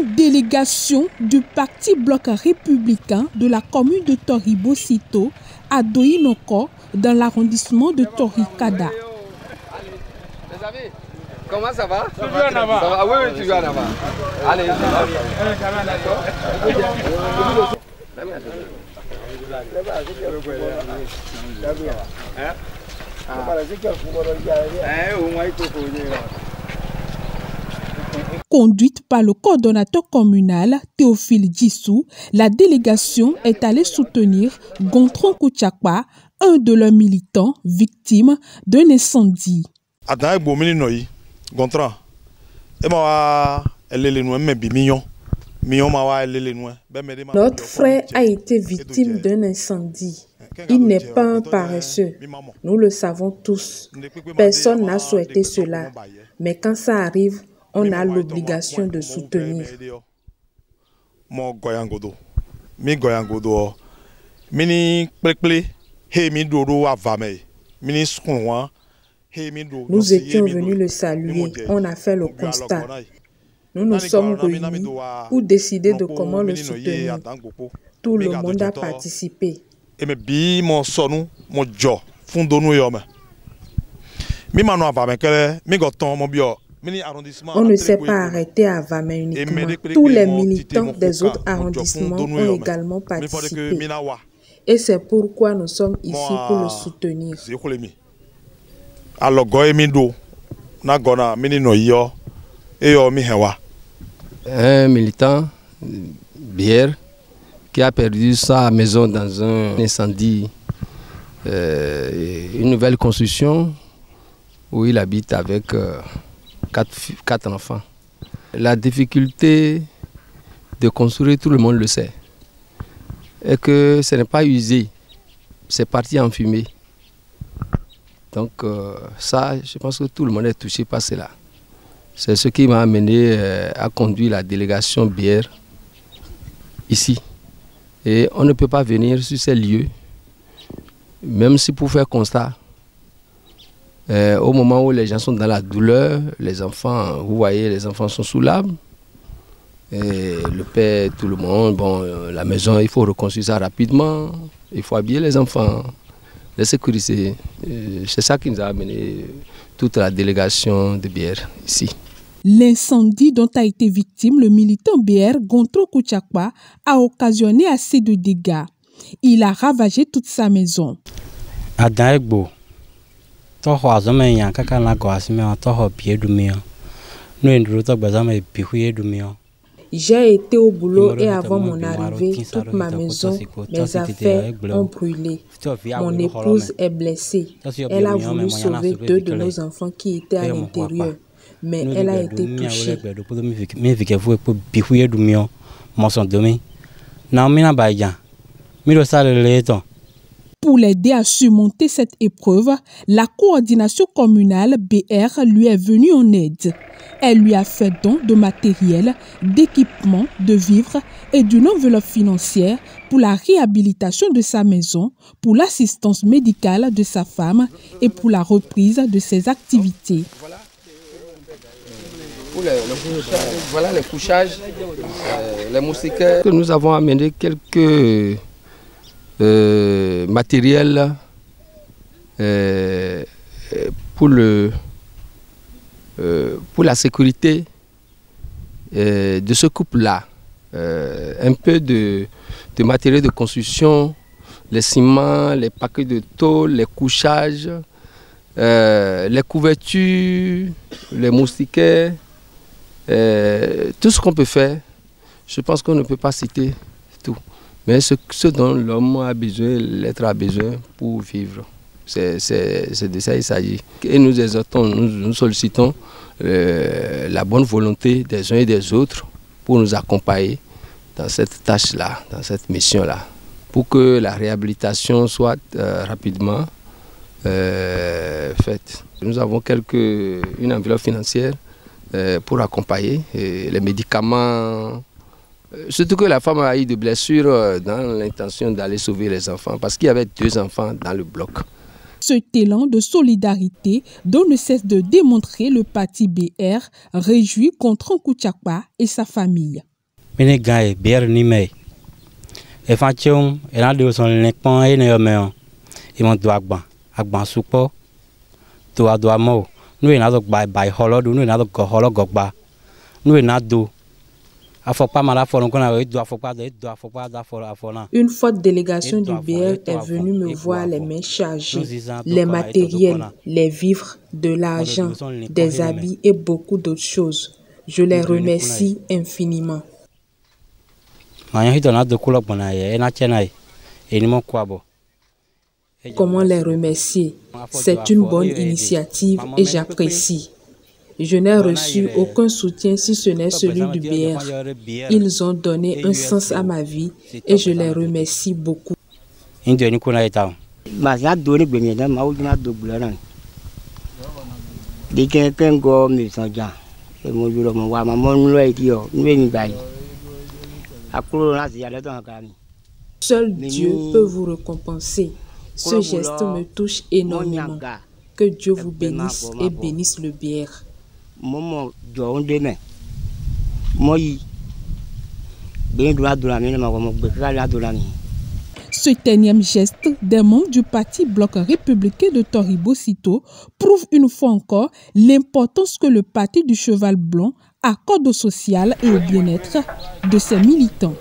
Une délégation du parti bloc républicain de la commune de Toribo-Sito à Doinoko dans l'arrondissement de Torikada. Comment ça va? Tu viens en avant. Ça va? Oui, tu viens en avant. Allez, Conduite par le coordonnateur communal Théophile Djissou, la délégation est allée soutenir Gontran Kouchakpa, un de leurs militants victimes d'un incendie. Notre frère a été victime d'un incendie. Il n'est pas un paresseux. Nous le savons tous. Personne n'a souhaité cela. Mais quand ça arrive, on a l'obligation de soutenir. Nous étions venus le saluer. On a fait le constat. Nous nous sommes réunis pour décider de comment le soutenir. Tout le monde a participé. On ne s'est pas arrêté à Vamey uniquement. Tous les militants des autres arrondissements ont également participé. Et c'est pourquoi nous sommes ici pour le soutenir. Un militant, Bière, qui a perdu sa maison dans un incendie, une nouvelle construction où il habite avec quatre enfants. La difficulté de construire, tout le monde le sait, est que ce n'est pas usé, c'est parti en fumée. Donc ça, je pense que tout le monde est touché par cela. C'est ce qui m'a amené à conduire la délégation bière ici. Et on ne peut pas venir sur ces lieux, même si pour faire constat, au moment où les gens sont dans la douleur, les enfants, vous voyez, les enfants sont sous l'arbre. Et le père, tout le monde, bon, la maison, il faut reconstruire ça rapidement, il faut habiller les enfants, les sécuriser. C'est ça qui nous a amené toute la délégation de bière ici. L'incendie dont a été victime le militant BR Gontran Kouchakpa a occasionné assez de dégâts. Il a ravagé toute sa maison. J'ai été au boulot et avant mon arrivée, toute ma maison, mes affaires ont brûlé. Mon épouse est blessée. Elle a voulu sauver 2 de nos enfants qui étaient à l'intérieur, mais elle a été touchée. Pour l'aider à surmonter cette épreuve, la coordination communale BR lui est venue en aide. Elle lui a fait don de matériel, d'équipements, de vivres et d'une enveloppe financière pour la réhabilitation de sa maison, pour l'assistance médicale de sa femme et pour la reprise de ses activités. Voilà les couchages, les moustiquaires. Nous avons amené quelques matériel pour la sécurité de ce couple-là. Un peu de matériel de construction, les ciments, les paquets de tôle, les couchages, les couvertures, les moustiquaires, tout ce qu'on peut faire. Je pense qu'on ne peut pas citer tout. Mais ce dont l'homme a besoin, l'être a besoin pour vivre. C'est de ça qu'il s'agit. Et nous exhortons, nous sollicitons la bonne volonté des uns et des autres pour nous accompagner dans cette tâche-là, dans cette mission-là, pour que la réhabilitation soit rapidement faite. Nous avons une enveloppe financière pour accompagner les médicaments. Surtout que la femme a eu des blessures dans l'intention d'aller sauver les enfants, parce qu'il y avait 2 enfants dans le bloc. Cet élan de solidarité dont ne cesse de démontrer le parti BR réjouit Gontran Kouchakpa et sa famille. Mine gagne bière ni mais. Et fanchon, et là de son l'écran et ne mais ils m'ont doit agban soupo. Doa mo. Nous et n'a donc by hollow, nous et n'a donc hollow gogba. Nous et n'a do. Une forte délégation du BR est venue me voir les mains chargées, les matériels, les vivres, de l'argent, des habits et beaucoup d'autres choses. Je les remercie infiniment. Comment les remercier? C'est une bonne initiative et j'apprécie. Je n'ai reçu aucun soutien si ce n'est celui du BR. Ils ont donné un sens à ma vie et je les remercie beaucoup. Seul Dieu peut vous récompenser. Ce geste me touche énormément. Que Dieu vous bénisse et bénisse le BR. Ce énième geste des membres du Parti Bloc républicain de Toribo-Sito prouve une fois encore l'importance que le Parti du Cheval Blanc accorde au social et au bien-être de ses militants.